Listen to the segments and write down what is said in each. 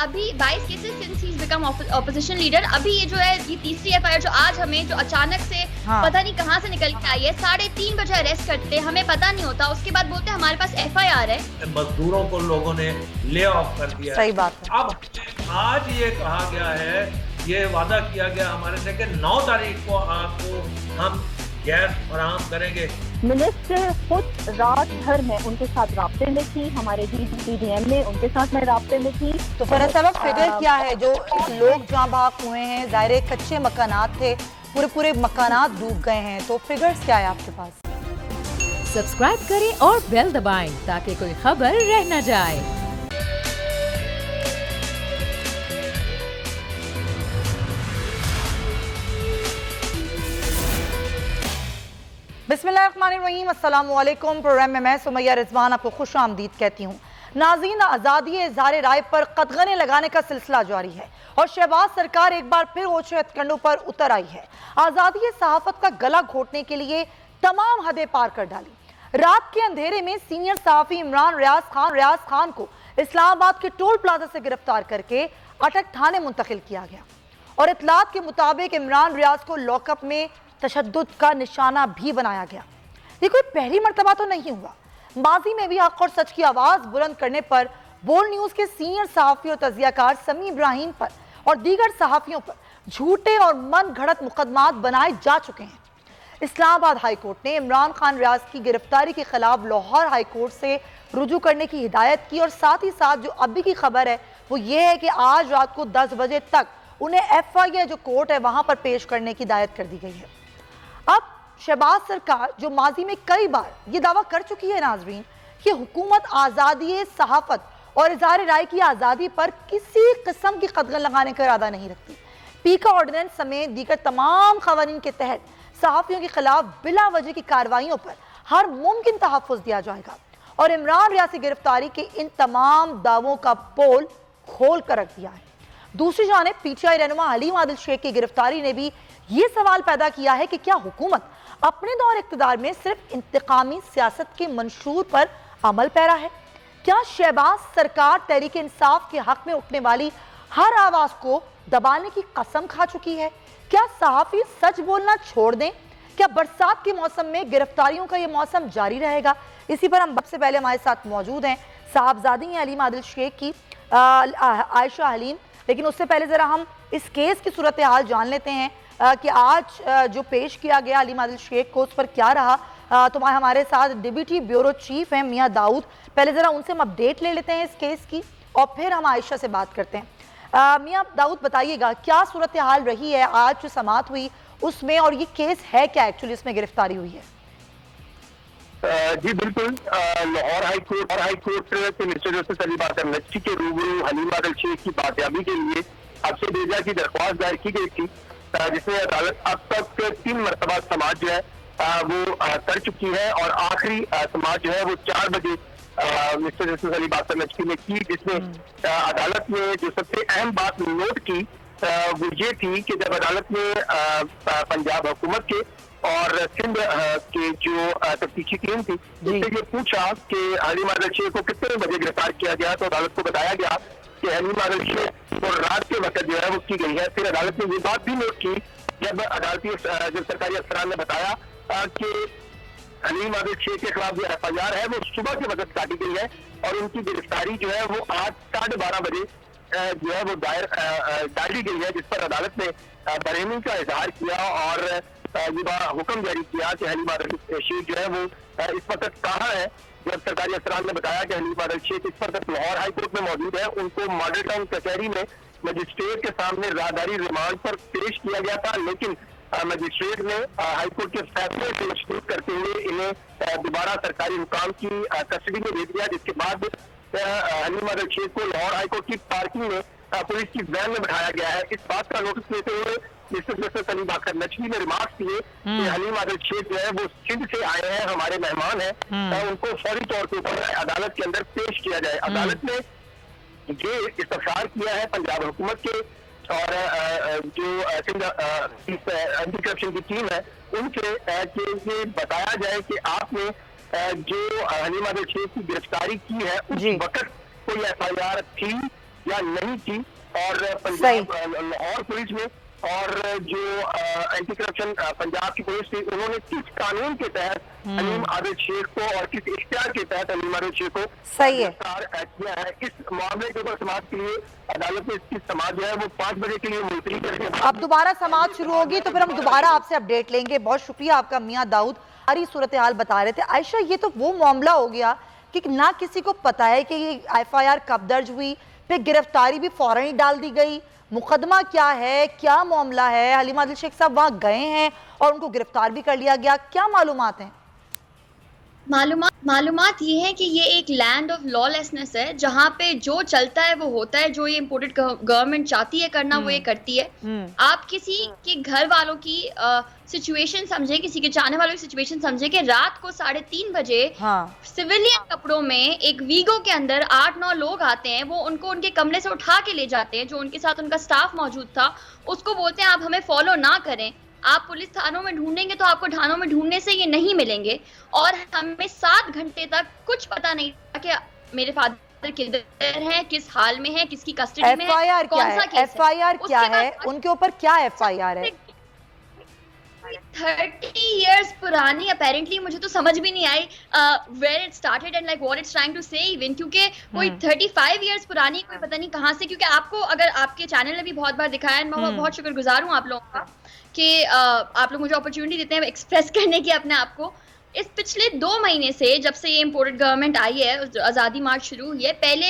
अभी 22 cases since he become opposition leader. अभी ये जो है ये तीसरी एफआईआर जो आज हमें जो अचानक से पता नहीं कहां से निकल के आई है। 3:30 बजे अरेस्ट करते, हमें पता नहीं होता, उसके बाद बोलते हमारे पास एफआईआर है। मजदूरों को लोगों ने ले ऑफ कर दिया। सही बात है। अब आज ये कहा गया है, ये वादा किया गया हमारे से कि 9 तारीख को आपको हम गैस फराहम करेंगे। मिनिस्टर खुद रात भर में उनके साथ राब्ते में थी, हमारे DDM में उनके साथ मैं राब्ते में थी। तो फरह फिगर क्या है जो लोग जहाँ भाग हुए हैं? ज़ाहिर कच्चे मकानात थे, पूरे मकानात डूब गए हैं, तो फिगर्स क्या है आपके पास? सब्सक्राइब करें और बेल दबाएं ताकि कोई खबर रह न जाए। बिस्मिल्लाहिर्रहमानिर्रहीम, अस्सलामु अलैकुम। प्रोग्राम में मैं सुमैया रिजवान आपको खुश आमदीद कहती हूँ। नाज़रीन, आज़ादी इज़हार राय पर कदगने लगाने का सिलसिला जारी है और शहबाज सरकार एक बार फिर ओछे हथकंडों पर उतर आई है। आज़ादी सहाफ़त का गला घोटने के लिए तमाम हदें पार कर डाली। रात के अंधेरे में सीनियर सहाफ़ी इमरान रियाज खान को इस्लामाबाद के टोल प्लाजा से गिरफ्तार करके अटक थाने मुंतकिल किया गया और इतलात के मुताबिक इमरान रियाज को लॉकअप में तशद्दुद का निशाना भी बनाया गया। ये कोई पहली मर्तबा तो नहीं हुआ। माजी में भी हक और सच की आवाज़ बुलंद करने पर बोल न्यूज़ के सीनियर सहाफ़ी और तजियाकार समी इब्राहिम पर और दीगर सहाफ़ियों पर झूठे और मन घड़त मुकदमात बनाए जा चुके हैं। इस्लामाबाद हाई कोर्ट ने इमरान खान रियाज की गिरफ्तारी के खिलाफ लाहौर हाई कोर्ट से रुजू करने की हिदायत की और साथ ही साथ जो अभी की खबर है वो ये है कि आज रात को 10 बजे तक उन्हें FIA जो कोर्ट है वहां पर पेश करने की हिदायत कर दी गई है। अब शहबाज सरकार जो माजी में कई बार ये दावा कर चुकी है नाजरीन कि हुकूमत आज़ादी सहाफ़त और इज़हार राय की आज़ादी पर किसी किस्म की कदगन लगाने का इरादा नहीं रखती। पीका ऑर्डिनेंस समेत दीगर तमाम खवानीन के तहत सहाफ़ियों के खिलाफ बिला वजह की कार्रवाइयों पर हर मुमकिन तहफ़्फ़ुज़ दिया जाएगा और इमरान रियाज की गिरफ्तारी के इन तमाम दावों का पोल खोल कर रख दिया है। दूसरी जानिब PTI रहनुमा हलीम आदिल शेख की गिरफ्तारी ने भी ये सवाल पैदा किया है कि क्या हुकूमत अपने दौर इक़्तिदार में सिर्फ इंतकामी सियासत के मंशूर पर अमल पैरा है? क्या शहबाज सरकार तहरीक इंसाफ के हक में उठने वाली हर आवाज़ को दबाने की कसम खा चुकी है? क्या सहाफ़ी सच बोलना छोड़ दें? क्या बरसात के मौसम में गिरफ्तारियों का ये मौसम जारी रहेगा? इसी पर हम सबसे पहले हमारे साथ मौजूद हैं साहबजादी हैं हलीम आदिल शेख की आयशा हलीम। लेकिन उससे पहले ज़रा हम इस केस की सूरत हाल जान लेते हैं कि आज जो पेश किया गया हलीम आदिल शेख को उस पर क्या रहा। तो हमारे साथ डिप्टी ब्यूरो चीफ हैं मियाँ दाऊद। पहले ज़रा उनसे हम अपडेट ले लेते हैं इस केस की और फिर हम आयशा से बात करते हैं। मियाँ दाऊद, बताइएगा क्या सूरत हाल रही है आज जो समाअत हुई उसमें, और ये केस है क्या एक्चुअली इसमें गिरफ्तारी हुई है? जी बिल्कुल, लाहौर हाई कोर्ट के मिनिस्टर जस्टिस अली बाकर नकवी के रूबरू हलीम आदिल शेख की बातयाबी के लिए आपसे भेजा की दरख्वास्त दायर की गई थी, जिसमें अदालत अब तक 3 मरतबा समाअत जो है वो कर चुकी है और आखिरी समाअत जो है वो 4 बजे मिनिस्टर जस्टिस अली बाकर नकवी ने की, जिसमें अदालत ने जो सबसे अहम बात नोट की वो ये थी कि जब अदालत ने पंजाब हुकूमत के और सिंध के जो तफ्तीशी टीम थी उससे ये पूछा कि हलीम आदिल शेख को कितने बजे गिरफ्तार किया गया, तो अदालत को बताया गया कि हलीम आदिल शेख को रात के वक्त जो है वो की गई है। फिर अदालत ने ये बात भी नोट की जब जब सरकारी अफसरान ने बताया कि हलीम आदिल शेख के खिलाफ जो FIR है वो सुबह के वक्त काटी गई है और उनकी गिरफ्तारी जो है वो आज 12:30 बजे जो है वो डाली गई है, जिस पर अदालत ने बरहमी का इजहार किया और ये हुक्म जारी किया कि हलीम आदिल शेख जो है वो इस वक्त कहाँ है। जब सरकारी अफसरान ने बताया कि हलीम आदिल शेख इस वक्त लाहौर हाई कोर्ट में मौजूद है, उनको मॉडल टाउन कचहरी में मजिस्ट्रेट के सामने राहदारी रिमांड पर पेश किया गया था, लेकिन मजिस्ट्रेट ने हाई कोर्ट के फैसले से मशरूत करते हुए इन्हें दोबारा सरकारी हुकाम की कस्टडी में दे दिया, जिसके बाद हलीम आदिल शेख को लाहौर हाई कोर्ट की पार्किंग में पुलिस की वैन में बैठाया गया है। इस बात का नोटिस लेते हुए मिनिस्टर जस्टिस अली बाकर नकवी ने रिमार्क्स दिए कि हलीम आदिल शेख जो है वो सिंध से आए हैं, हमारे मेहमान हैं, उनको फौरी तौर के ऊपर अदालत के अंदर पेश किया जाए। अदालत ने ये इस्तफसार किया है पंजाब हुकूमत के और जो सिंध एंटी करप्शन की टीम है उनसे कि ये बताया जाए कि आपने जो हलीम आदिल शेख की गिरफ्तारी की है उस वक्त कोई FIR थी या नहीं की। और पंजाब लाहौर पुलिस में और जो एंटी करप्शन पंजाब की पुलिस थी, उन्होंने किस कानून के तहत हलीम आदिल शेख को और किस इख्तियार के तहत हलीम आदिल शेख को गिरफ्तार किया है, इस मामले के ऊपर समाज के लिए अदालत में इसकी समाज जो है वो 5 बजे के लिए मुलतवी करके अब दोबारा समाज शुरू होगी तो फिर हम दोबारा आपसे अपडेट लेंगे। बहुत शुक्रिया आपका मियां दाऊद, सारी सूरत हाल बता रहे थे। आयशा, ये तो वो मामला हो गया कि ना किसी को पता है कि ये FIR कब दर्ज हुई, फिर गिरफ्तारी भी फौरन ही डाल दी गई। मुकदमा क्या है, क्या मामला है? हलीम आदिल शेख साहब वहां गए हैं और उनको गिरफ्तार भी कर लिया गया, क्या मालूमात हैं? मालूमात ये है कि ये एक लैंड ऑफ लॉलेसनेस है, जहाँ पे जो चलता है वो होता है, जो ये इम्पोर्टेड गवर्नमेंट चाहती है करना वो ये करती है। आप किसी के घर वालों की सिचुएशन समझे, किसी के चाहने वालों की सिचुएशन समझे कि रात को 3:30 बजे सिविलियन कपड़ों में एक वीगो के अंदर 8-9 लोग आते हैं, वो उनको उनके कमरे से उठा के ले जाते हैं, जो उनके साथ उनका स्टाफ मौजूद था, उसको बोलते हैं आप हमें फॉलो ना करें, आप पुलिस थानों में ढूंढेंगे तो आपको थानों में ढूंढने से ये नहीं मिलेंगे। और हमें 7 घंटे तक कुछ पता नहीं था कि मेरे फादर किधर हैं, किस हाल में है, किसकी कस्टडी में है, कौन सा केस है। FIR क्या है, उनके ऊपर क्या FIR है? 30 years पुरानी, अपेरेंटली मुझे तो समझ भी नहीं आई where it started and like what it's trying to say even, क्योंकि कोई 35 years पुरानी, कोई पता नहीं कहाँ से। क्योंकि आपको, अगर आपके चैनल ने भी बहुत बार दिखाया है, मैं बहुत शुक्रगुजार हूँ आप लोगों का कि आप लोग मुझे अपॉर्चुनिटी देते हैं एक्सप्रेस करने की अपने आप को। इस पिछले 2 महीने से, जब से ये इम्पोर्टेड गवर्नमेंट आई है, आज़ादी मार्च शुरू हुई है, पहले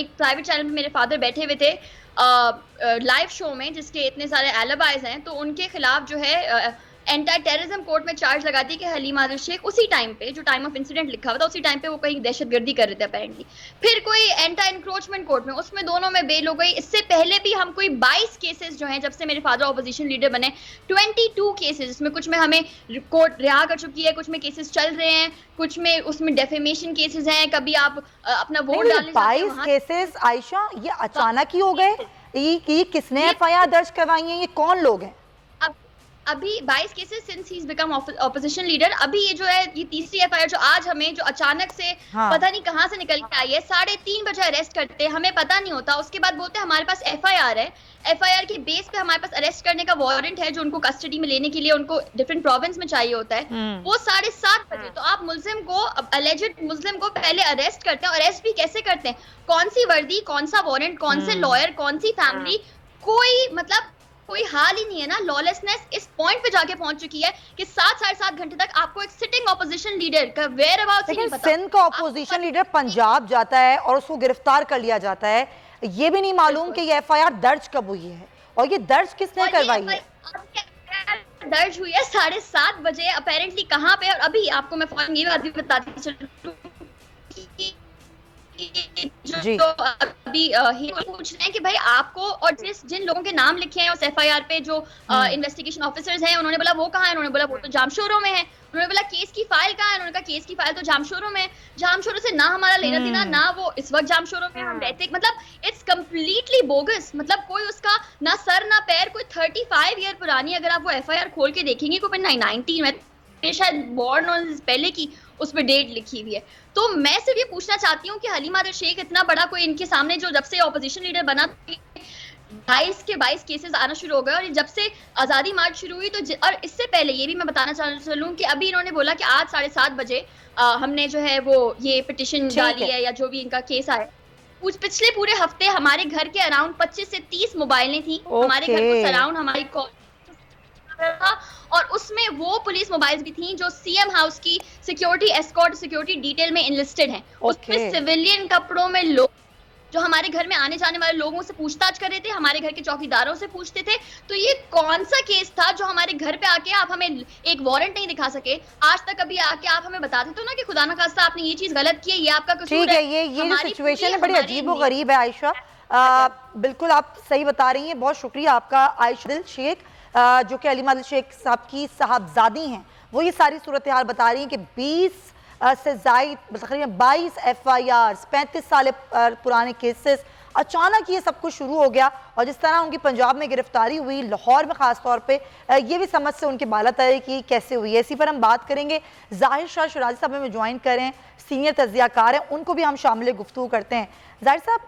एक प्राइवेट चैनल पे मेरे फादर बैठे हुए थे लाइव शो में, जिसके इतने सारे एलिबाइज हैं, तो उनके खिलाफ जो है एंटी टेररिज्म कोर्ट में चार्ज लगा दी कि हलीम आदिल शेख उसी टाइम पे, जो टाइम ऑफ इंसिडेंट लिखा हुआ था, उसी टाइम पे वो कहीं दहशतगर्दी कर रहे थे अपेरेंटली। फिर कोई एंटी इंक्रोचमेंट कोर्ट में, उसमें दोनों में बेल हो गई। इससे पहले भी हम कोई 22 केसेस जो हैं, जब से मेरे फादर ऑपोजिशन लीडर बने, 22 केसेस, इसमें कुछ में हमें कोर्ट रिहा कर चुकी है, कुछ में केसेस चल रहे हैं, कुछ में उसमें डेफेमेशन केसेस हैं, कभी आप अपना वोट डालने 22 केसेस आयशा, ये अचानक ही हो गए? ये किसने FIR दर्ज करवाई है, ये कौन लोग हैं? अभी 22 cases since he become opposition leader. अभी ये जो है, ये तीसरी FIR जो आज हमें, जो अचानक से पता नहीं कहां से निकल के आई है, 3:30 बजे अरेस्ट करते हैं, हमें पता नहीं होता। उसके बाद बोलते हैं हमारे पास FIR है, FIR के बेस पे हमारे पास अरेस्ट करने का वारंट है, जो उनको कस्टडी में लेने के लिए उनको डिफरेंट प्रोविंस में चाहिए होता है। वो 7:30 बजे, तो आप मुल्जिम को, अलेजिड मुस्लिम को पहले अरेस्ट करते हैं। अरेस्ट भी कैसे करते हैं, कौन सी वर्दी, कौन सा वारंट, कौन से लॉयर, कौन सी फैमिली, कोई मतलब कोई हाल ही नहीं है ना। लॉलेसनेस इस पॉइंट पे जाके पहुंच चुकी है कि 7-7.5 घंटे तक आपको एक सिटिंग ऑपोजिशन लीडर का वेयर अबाउट नहीं पता। सिंध का ऑपोजिशन लीडर पंजाब जाता है और उसको गिरफ्तार कर लिया जाता है, ये भी नहीं मालूम कि ये FIR दर्ज कब हुई है और ये दर्ज किसने करवाई है। दर्ज हुई है 7:30 बजे अपेरेंटली, कहाँ पे। और अभी आपको मैं फौरन ये बात भी बताती चलूं, जो अभी पूछ रहे हैं कि भाई आपको, और जिन लोगों के नाम लिखे हैं उस FIR पे, जो इन्वेस्टिगेशन ऑफिसर्स हैं, उन्होंने बोला वो कहाँ है, उन्होंने बोला वो तो जामशोरों में है। उन्होंने बोला केस की फाइल कहाँ है, उन्होंने कहा केस की फाइल तो जामशोरों में है। जामशोरों से ना हमारा लेना देना, ना वो इस वक्त जामशोरों में हम रहते, मतलब इट्स कम्प्लीटली बोगस। मतलब कोई उसका ना सर ना पैर। कोई 35 ईयर पुरानी अगर आप वो FIR खोल के देखेंगे, कोई 19 में शायद बॉर्न पहले की उस पर डेट लिखी हुई है। तो मैं सिर्फ ये पूछना चाहती हूँ कि हलीम आदिल शेख इतना बड़ा कोई इनके सामने, जो जब से ऑपोजिशन लीडर बना 22 के 22 केसेस आना शुरू हो गए, और जब से आज़ादी मार्च शुरू हुई, तो और इससे पहले ये भी मैं बताना चलूँ कि अभी इन्होंने बोला कि आज 7:30 बजे हमने जो है वो ये पिटिशन डाली है, या जो भी इनका केस आया। पिछले पूरे हफ्ते हमारे घर के अराउंड 25 से 30 मोबाइलें थी हमारे घर को सराउंड, हमारी कॉल था, और उसमें वो पुलिस मोबाइल्स भी थी जो CM हाउस की सिक्योरिटी एस्कॉर्ट सिक्योरिटी डिटेल में इनलिस्टेड हैं। उसमें सिविलियन कपड़ों में लोग जो हमारे घर में आने जाने वाले लोगों से पूछताछ कर रहे थे, हमारे घर के चौकीदारों से पूछते थे। तो ये कौन सा केस था जो हमारे घर पे आके आप हमें एक वारंट नहीं दिखा सके? आज तक अभी आके आप हमें बताते तो ना कि खुदा ना खास्ता आपने ये चीज गलत की है, ये आपका कसूर है। ये जो सिचुएशन है बड़ी अजीब व गरीब है आयशा। बिल्कुल आप सही बता रही हैं, बहुत शुक्रिया आपका। आयशा आदिल शेख जो कि हलीम आदिल शेख साहब की साहबजादी हैं, वो ये सारी सूरत हाल बता रही हैं कि 20 से ज़ायद तकरीबन 22 FIR, 35 साल पुराने केसेस, अचानक ये सब कुछ शुरू हो गया। और जिस तरह उनकी पंजाब में गिरफ्तारी हुई, लाहौर में ख़ास तौर पे, ये भी समझ से उनके बाला तय की कैसे हुई है। इसी पर हम बात करेंगे। ज़ाहिर शाह शराजी साहब हमें ज्वाइन करें, सीनियर तज्ज़ियाकार हैं, उनको भी हम शामिल गुफ्तगू करते हैं। ज़ाहिर साहब,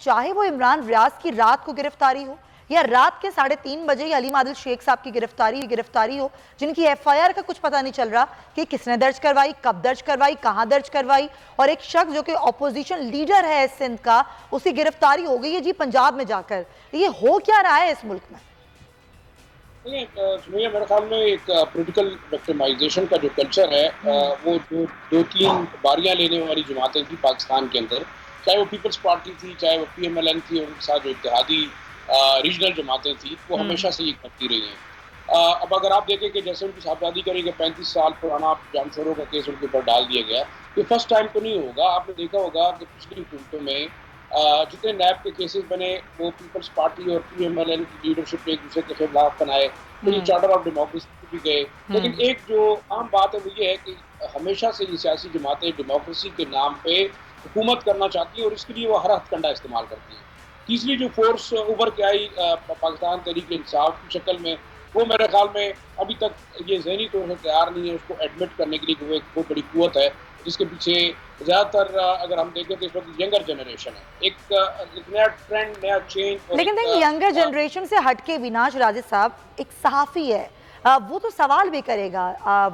चाहे वो इमरान रियाज की रात को गिरफ्तारी हो या रात के 3:30 बजे हलीम आदिल शेख साहब की गिरफ्तारी हो, जिनकी FIR का कुछ पता नहीं चल रहा कि किसने दर्ज करवाई, कब दर्ज करवाई, कहां दर्ज करवाई, और एक शख्स जो कि ऑपोजिशन लीडर है सिंध का, उसकी गिरफ्तारी हो गई है जी पंजाब में जाकर। ये हो क्या रहा है इस मुल्क में? सुनिए, मेरे ख्याल में एक पॉलिटिकल विक्टिमाइजेशन का जो कल्चर है वो दो तीन बारियां लेने वाली जमातें थी पाकिस्तान के अंदर, चाहे वो पीपल्स पार्टी थी, चाहे वो PMLN थी, और उनके साथ जो इत्तेहादी रीजनल जमातें थी, वो हमेशा से ये करती रही हैं। अब अगर आप देखें कि जैसे उनकी साहबजादी करेंगे, 35 साल पुराना जानशोरों का केस उनके ऊपर डाल दिया गया, ये फर्स्ट टाइम तो नहीं होगा। आपने देखा होगा कि पिछली हुकूमतों में जितने नैब के केसेस बने, वो पीपल्स पार्टी और PMLN की लीडरशिप एक दूसरे के खिलाफ बनाए, तो ये चार्टर ऑफ डेमोक्रेसी भी गए। लेकिन एक जो आम बात है वो ये है कि हमेशा से ये सियासी जमातें डेमोक्रेसी के नाम पे हुकूमत करना चाहती है और इसके लिए वो हर हथकंडा इस्तेमाल करती है। तीसरी जो फोर्स उभर के आई पाकिस्तान तहरीक इंसाफ की शक्ल में, वो मेरे ख्याल में अभी तक ये ज़हनी तौर से तैयार नहीं है उसको एडमिट करने के लिए कि वो एक बहुत बड़ी कुव्वत है जिसके पीछे ज़्यादातर अगर हम देखें तो इस वक्त यंगर जनरेशन है, एक नया ट्रेंड, नया चेंज। लेकिन देखिए, यंगर जनरेशन से हटके विनाश राजे साहब एक सहाफ़ी है, वो तो सवाल भी करेगा,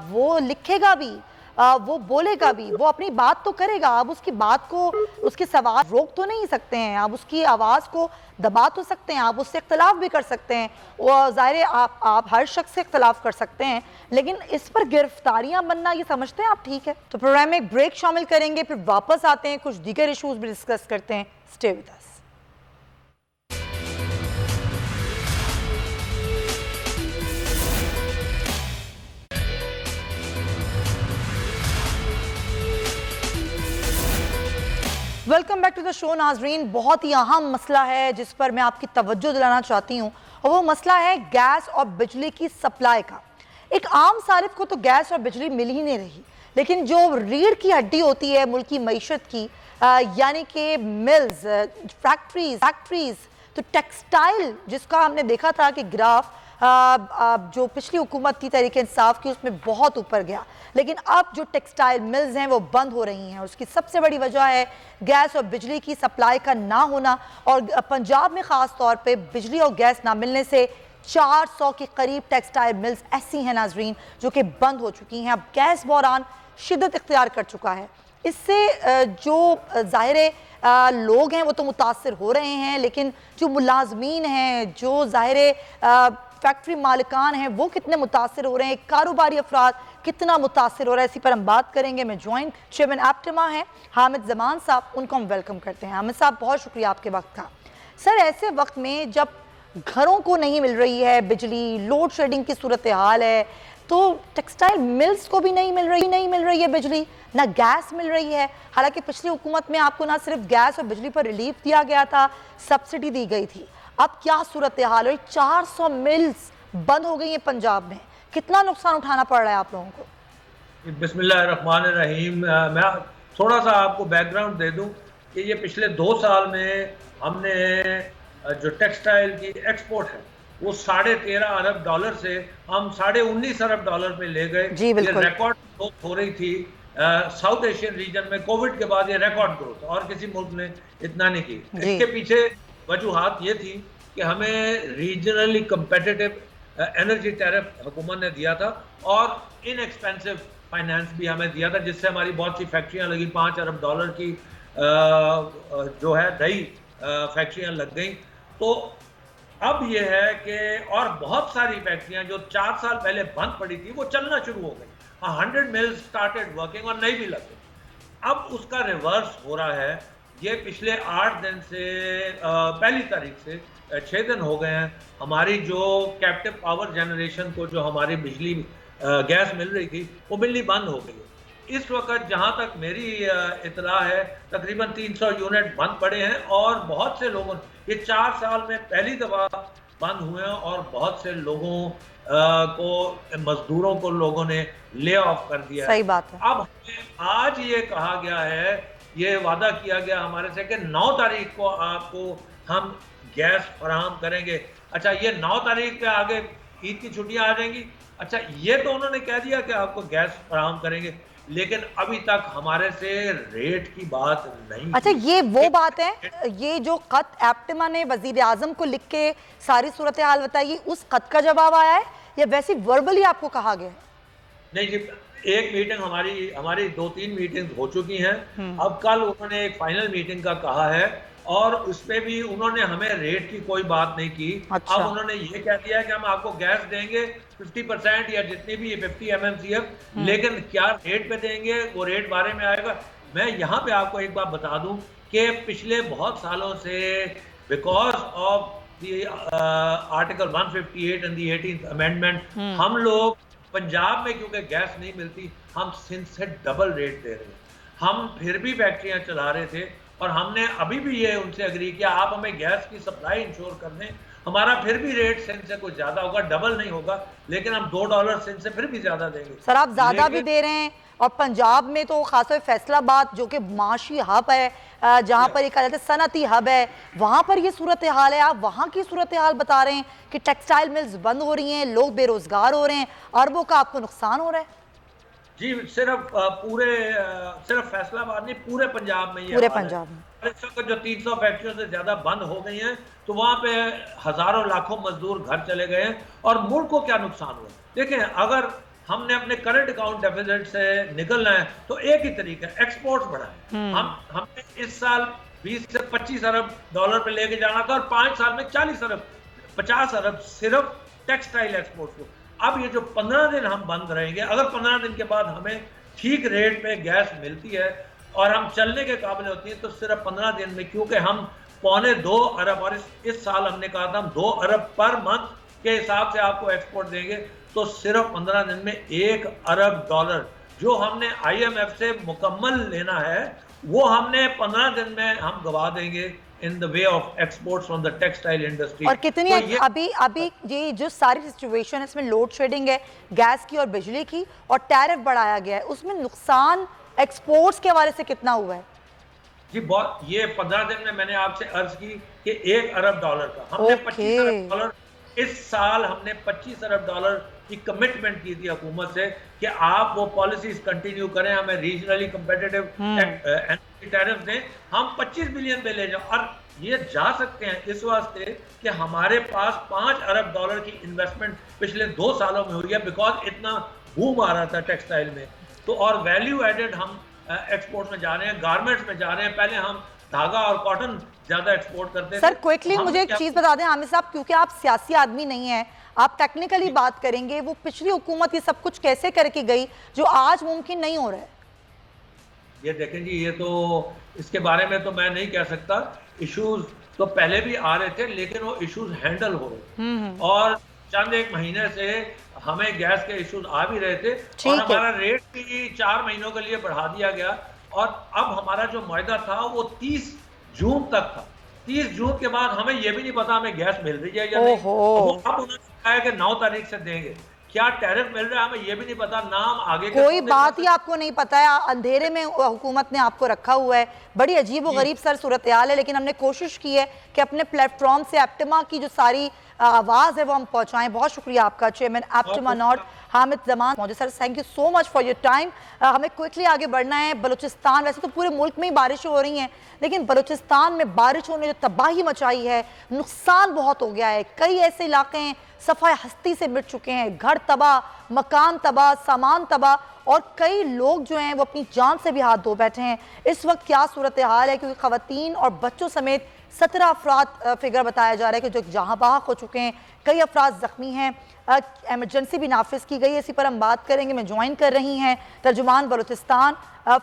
वो लिखेगा भी, वो बोलेगा भी, वो अपनी बात तो करेगा। आप उसकी बात को, उसके सवाल रोक तो नहीं सकते हैं, आप उसकी आवाज़ को दबा तो सकते हैं, आप उससे इख्तलाफ भी कर सकते हैं, और ज़ाहिर है आप हर शख्स से इख्तलाफ कर सकते हैं, लेकिन इस पर गिरफ्तारियां बनना, ये समझते हैं आप ठीक है? तो प्रोग्राम में एक ब्रेक शामिल करेंगे, फिर वापस आते हैं, कुछ दीगर इशूज़ भी डिस्कस करते हैं। Stay with us. Welcome back to the show नाजरीन। बहुत ही अहम मसला है जिस पर मैं आपकी तवज्जो दिलाना चाहती हूँ, और वो मसला है गैस और बिजली की सप्लाई का। एक आम सारिफ को तो गैस और बिजली मिल ही नहीं रही, लेकिन जो रीढ़ की हड्डी होती है मुल्क की मईशत की, यानी कि मिल्स, फैक्ट्रीज, तो टेक्सटाइल, जिसका हमने देखा था कि ग्राफ जो पिछली हुकूमत थी तहरीक इंसाफ की, उसमें बहुत ऊपर गया, लेकिन अब जो टेक्सटाइल मिल्स हैं वो बंद हो रही हैं। उसकी सबसे बड़ी वजह है गैस और बिजली की सप्लाई का ना होना, और पंजाब में ख़ास तौर पे बिजली और गैस ना मिलने से 400 के करीब टेक्सटाइल मिल्स ऐसी हैं नाजरीन जो कि बंद हो चुकी हैं। अब गैस बहरान शिद्दत इख्तियार कर चुका है। इससे जो ज़ाहिर लोग हैं वो तो मुतासर हो रहे हैं, लेकिन जो मुलाजमीन हैं, जो ज़ाहिर फैक्ट्री मालिकान हैं, वो कितने मुतासर हो रहे हैं, कारोबारी अफराद कितना मुतासर हो रहा है, इसी पर हम बात करेंगे। मैं जॉइंट चेयरमैन एप्टिमा हैं हामिद जमान साहब, उनको हम वेलकम करते हैं। हामिद साहब, बहुत शुक्रिया आपके वक्त का। सर, ऐसे वक्त में जब घरों को नहीं मिल रही है बिजली, लोड शेडिंग की सूरत हाल है, तो टेक्सटाइल मिल्स को भी नहीं मिल रही है बिजली, ना गैस मिल रही है। हालांकि पिछली हुकूमत में आपको ना सिर्फ गैस और बिजली पर रिलीफ दिया गया था, सब्सिडी दी गई थी। अब क्या सूरत हाल है? 400 मिल्स बंद हो गई हैं पंजाब में, कितना नुकसान उठाना पड़ रहा है आप लोगों को? बिस्मिल्लाहिर्रहमानिर्रहीम। मैं थोड़ा सा आपको बैकग्राउंड दे दूं कि ये पिछले 2 साल में हमने जो टेक्सटाइल की एक्सपोर्ट है वो $13.5 अरब से हम $19.5 अरब में ले गए। ये रिकॉर्ड ग्रोथ हो रही थी साउथ एशियन रीजन में। कोविड के बाद ये रिकॉर्ड ग्रोथ, और किसी मुल्क ने इतना नहीं की। इसके पीछे वजूहात ये थी कि हमें रीजनली कंपेटिटिव एनर्जी टैरिफ हुकूमत ने दिया था, और इनएक्सपेंसिव फाइनेंस भी हमें दिया था, जिससे हमारी बहुत सी फैक्ट्रियां लगी। $5 अरब की जो है नई फैक्ट्रियां लग गई। तो अब ये है कि और बहुत सारी फैक्ट्रियां जो 4 साल पहले बंद पड़ी थी वो चलना शुरू हो गई। 100 मिल्स स्टार्टेड वर्किंग और नई भी लग गई। अब उसका रिवर्स हो रहा है। ये पिछले 8 दिन से पहली तारीख से 6 दिन हो गए हैं, हमारी जो कैप्टिव पावर जनरेशन को जो हमारी बिजली गैस मिल रही थी वो मिलनी बंद हो गई है। इस वक्त जहाँ तक मेरी इतला है तकरीबन 300 यूनिट बंद पड़े हैं, और बहुत से लोगों, ये 4 साल में पहली दफ़ा बंद हुए हैं, और बहुत से लोगों को, मजदूरों को लोगों ने ले ऑफ कर दिया। सही बात है। अब आज ये कहा गया है, ये वादा किया गया हमारे से कि 9 तारीख को आपको हम गैस फराहम करेंगे। अच्छा, ये 9 तारीख पे आगे ईद की छुट्टियां आ जाएंगी। अच्छा, ये तो उन्होंने कह दिया कि आपको गैस फराहम करेंगे। लेकिन अभी तक हमारे से रेट की बात नहीं। अच्छा, ये वो बात है, ये जो खत एप्टिमा ने वजीर आजम को लिख के सारी सूरत हाल बताई, उस खत का जवाब आया है या वैसे वर्बली आपको कहा गया है? नहीं जी, एक मीटिंग हमारी 2-3 मीटिंग हो चुकी हैं। अब कल उन्होंने एक फाइनल मीटिंग का कहा है और उसमें भी उन्होंने हमें रेट की कोई बात नहीं की। अच्छा। अब उन्होंने ये कह दिया है कि हम आपको गैस देंगे 50% या जितनी भी 50 MMCF, लेकिन क्या रेट पे देंगे वो रेट बारे में आएगा। मैं यहाँ पे आपको एक बात बता दूं कि पिछले बहुत सालों से because of the article 158 and the 18th amendment हम लोग पंजाब में क्योंकि गैस नहीं मिलती, हम सिंध से डबल रेट दे रहे हैं। हम फिर भी फैक्ट्रियां चला रहे थे और हमने अभी भी ये उनसे एग्री किया, आप हमें गैस की सप्लाई इंश्योर कर दें, हमारा फिर भी रेट सिंध से कुछ ज्यादा होगा, डबल नहीं होगा, लेकिन हम $2 सिंध से फिर भी ज्यादा देंगे। सर आप ज्यादा भी दे रहे हैं और पंजाब में तो खासतौर फैसलाबाद जो कि माशी हब है, जहाँ पर एक सनती हब है, वहाँ पर ये सूरत हाल है। आप वहाँ की सूरत हाल बता रहे हैं कि टेक्सटाइल मिल्स बंद हो रही हैं, लोग बेरोजगार हो रहे हैं, अरबों का आपको नुकसान हो रहा है। जी, सिर्फ फैसलाबाद नहीं, पूरे पंजाब में ये पूरे पंजाब में इस वक्त जो 300 फैक्ट्रियों से ज्यादा बंद हो गई हैं, तो वहां पे हजारों लाखों मजदूर घर चले गए हैं और मुल्क को क्या नुकसान हुआ। देखें, अगर हमने अपने करंट अकाउंट डेफिसिट से निकलना है तो एक ही तरीका है, एक्सपोर्ट्स बढ़ाएं। हमने इस साल 20 से 25 अरब डॉलर पे लेके जाना था और 5 साल में 40 अरब 50 अरब सिर्फ टेक्सटाइल एक्सपोर्ट को। अब ये जो 15 दिन हम बंद रहेंगे, अगर 15 दिन के बाद हमें ठीक रेट पे गैस मिलती है और हम चलने के काबिल होती है, तो सिर्फ 15 दिन में, क्योंकि हम 2.25 अरब और इस साल हमने कहा था हम 2 अरब पर मंथ के हिसाब से आपको एक्सपोर्ट देंगे, तो सिर्फ 15 दिन में $1 अरब जो हमने IMF से मुकम्मल लेना है वो हमने 15 दिन में हम गवा देंगे in the way of exports from the textile industry. और कितनी तो अभी ये जो सारी सिचुएशन है, इसमें लोड शेडिंग है गैस की और बिजली की और टैरिफ बढ़ाया गया है, उसमें नुकसान एक्सपोर्ट्स के हवाले से कितना हुआ है? जी बहुत, ये 15 दिन में मैंने आपसे अर्ज की कि $1 अरब का हमने 25 अरब डॉलर इस साल हमने $25 अरब की कमिटमेंट की थी हुकूमत से कि आप वो पॉलिसीज कंटिन्यू करें, हमें रीजनली कंपेटिटिव टैरिफ दें, हम 25 बिलियन पे ले जाओ। और ये जा सकते हैं इस वास्ते कि हमारे पास $5 अरब की इन्वेस्टमेंट पिछले 2 सालों में हुई है, बिकॉज इतना बूम आ रहा था टेक्सटाइल में। तो और वैल्यू एडेड हम एक्सपोर्ट में जा रहे हैं, गारमेंट्स में जा रहे हैं। पहले हम धागा और कॉटन ज्यादा एक्सपोर्ट करते थे। सर क्विकली मुझे एक चीज बता दें आमिर साहब, क्योंकि आप सियासी आदमी नहीं हैं, आप टेक्निकली बात करेंगे, वो पिछली हुकूमत ये सब कुछ कैसे करके गई जो आज मुमकिन नहीं हो रहा है? ये देखें जी, ये तो इसके बारे में तो मैं नहीं कह सकता। इश्यूज तो पहले भी आ रहे थे, लेकिन वो इश्यूज हैंडल हो रहे और चंद एक महीने से हमें गैस के इश्यूज आ भी रहे थे और हमारा रेट भी 4 महीनों के लिए बढ़ा दिया गया। और अब हमारा जो मुआहदा था वो 30 जून तक था। 30 जून के बाद हमें ये भी नहीं पता हमें गैस मिल रही है या नहीं। अब उन्होंने कहा है कि 9 तारीख से देंगे, क्या टैरिफ मिल रहा है हमें ये भी नहीं पता, ना हम आगे कोई बात ही आपको नहीं पता है, अंधेरे में हुकूमत ने आपको रखा हुआ है। बड़ी अजीब व गरीब सर सूरत हाल है, लेकिन हमने कोशिश की है कि अपने प्लेटफॉर्म से एप्टिमा की जो सारी आवाज़ है वो हम पहुंचाएं। बहुत शुक्रिया आपका चेयरमैन एप्टिमा नॉर्थ हामिद जमान मौजूद। Sir thank you so much for your time. हमें क्विकली आगे बढ़ना है। बलूचिस्तान, वैसे तो पूरे मुल्क में ही बारिश हो रही हैं, लेकिन बलूचिस्तान में बारिश होने जो तबाही मचाई है, नुकसान बहुत हो गया है। कई ऐसे इलाके हैं सफ़ाई हस्ती से मिट चुके हैं, घर तबाह, मकान तबाह, सामान तबाह और कई लोग जो हैं वो अपनी जान से भी हाथ धो बैठे हैं। इस वक्त क्या सूरत हाल है, क्योंकि ख़वातीन और बच्चों समेत 17 अफराद फिगर बताया जा रहा है कि जो जहाँ बहक हो चुके हैं, कई अफराद ज़ख्मी हैं। एमरजेंसी भी नाफिज की गई है, इसी पर हम बात करेंगे। मैं ज्वाइन कर रही हैं तर्जुमान बलूचिस्तान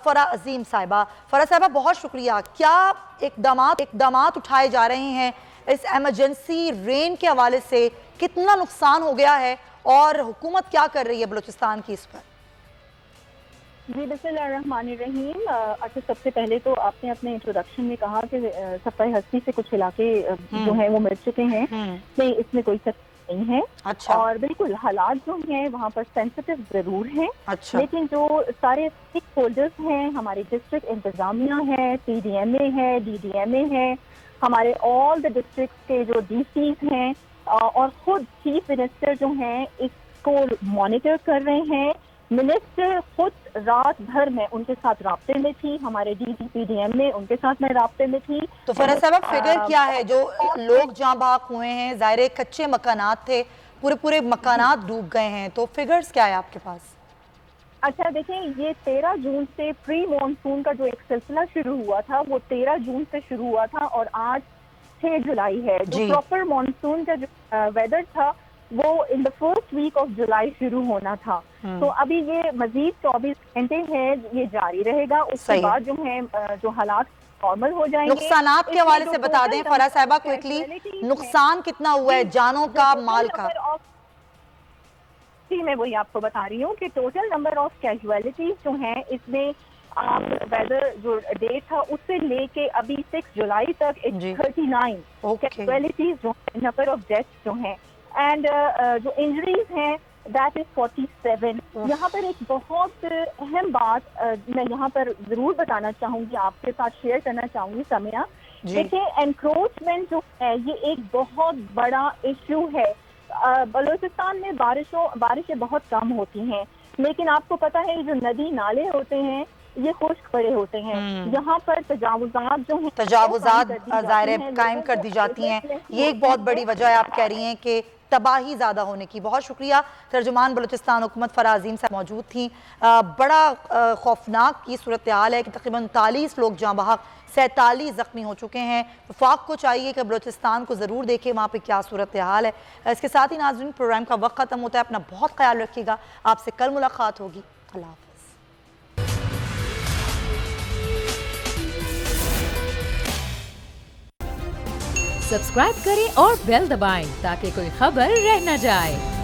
फ़रा अजीम साहिबा। फ़रा साहिबा बहुत शुक्रिया। क्या इक़दाम उठाए जा रहे हैं इस एमरजेंसी रेन के हवाले से, कितना नुकसान हो गया है और हुकूमत क्या कर रही है बलूचिस्तान की इस पर? जी बिस्मिल्लाहिर्रहमानिर्रहीम। अच्छा, सबसे पहले तो आपने अपने इंट्रोडक्शन में कहा कि सफ़ाई हस्ती से कुछ इलाके जो हैं वो मिट चुके हैं। नहीं, इसमें कोई शक नहीं है। अच्छा। और बिल्कुल हालात जो हैं वहाँ पर सेंसिटिव जरूर हैं। अच्छा। लेकिन जो सारे स्टेक होल्डर्स हैं, हमारी डिस्ट्रिक्ट इंतजामिया है, TDMA है, DDMA है, हमारे ऑल द डिस्ट्रिक्ट के जो DCs हैं और खुद चीफ मिनिस्टर जो हैं इसको मॉनिटर कर रहे हैं। मिनिस्टर खुद रात भर में उनके साथ राब्ते में थी, हमारे DGPDM में उनके साथ मैं राब्ते में थी। तो फराज साहब फिगर क्या है जो लोग जहाँ भाग हुए हैं? ज़ाहिर कच्चे मकानात थे, पूरे मकानात डूब गए हैं, तो फिगर्स क्या है आपके पास? अच्छा देखिए, ये 13 जून से प्री मॉनसून का जो एक सिलसिला शुरू हुआ था वो 13 जून से शुरू हुआ था और आज 6 जुलाई है। जो प्रॉपर मॉनसून का जो वेदर था वो in the first week of July शुरू होना था। तो अभी ये मजीद 24 घंटे है, ये जारी रहेगा। उसके बाद जो है जो हालात नॉर्मल हो जाएंगे। नुकसानात के हवाले से बता दें फराज साहिबा क्विकली, नुकसान कितना हुआ है जानों का, माल का? मैं वही आपको बता रही हूँ कि टोटल नंबर ऑफ कैजुअलिटीज जो हैं इसमें वेदर जो डेट था उससे लेके अभी 6 जुलाई तक 39 कैजुअलिटीज जो है, नंबर ऑफ डेथ्स जो हैं, एंड जो इंजरीज हैं दैट इज 47। यहाँ पर एक बहुत अहम बात मैं यहाँ पर जरूर बताना चाहूंगी, आपके साथ शेयर करना चाहूंगी समया। देखिए, एनक्रोचमेंट जो है ये एक बहुत बड़ा इश्यू है। बलूचिस्तान में बारिशें बहुत कम होती हैं, लेकिन आपको पता है जो नदी नाले होते हैं ये खुश्क पड़े होते हैं। यहाँ पर तजावुजात जो हैं, तजावुजात ज़ाहिर कायम कर दी जाती हैं। ये एक बहुत बड़ी वजह है, आप कह रही हैं कि तबाही ज़्यादा होने की। बहुत शुक्रिया। तर्जुमान बलूचिस्तान हुकूमत फराजीन साहब मौजूद थी। बड़ा खौफनाक की सूरत हाल है कि तकरीबन 39 लोग जाँ बहक, 47 ज़ख्मी हो चुके हैं। वफाक को चाहिए कि बलूचिस्तान को ज़रूर देखें वहाँ पे क्या सूरत हाल है। इसके साथ ही नाज़रीन प्रोग्राम का वक्त ख़त्म होता है। अपना बहुत ख्याल रखिएगा। आपसे कल मुलाकात होगी। अल्लाह हाफ़िज़। सब्सक्राइब करें और बेल दबाएं ताकि कोई खबर रह न जाए।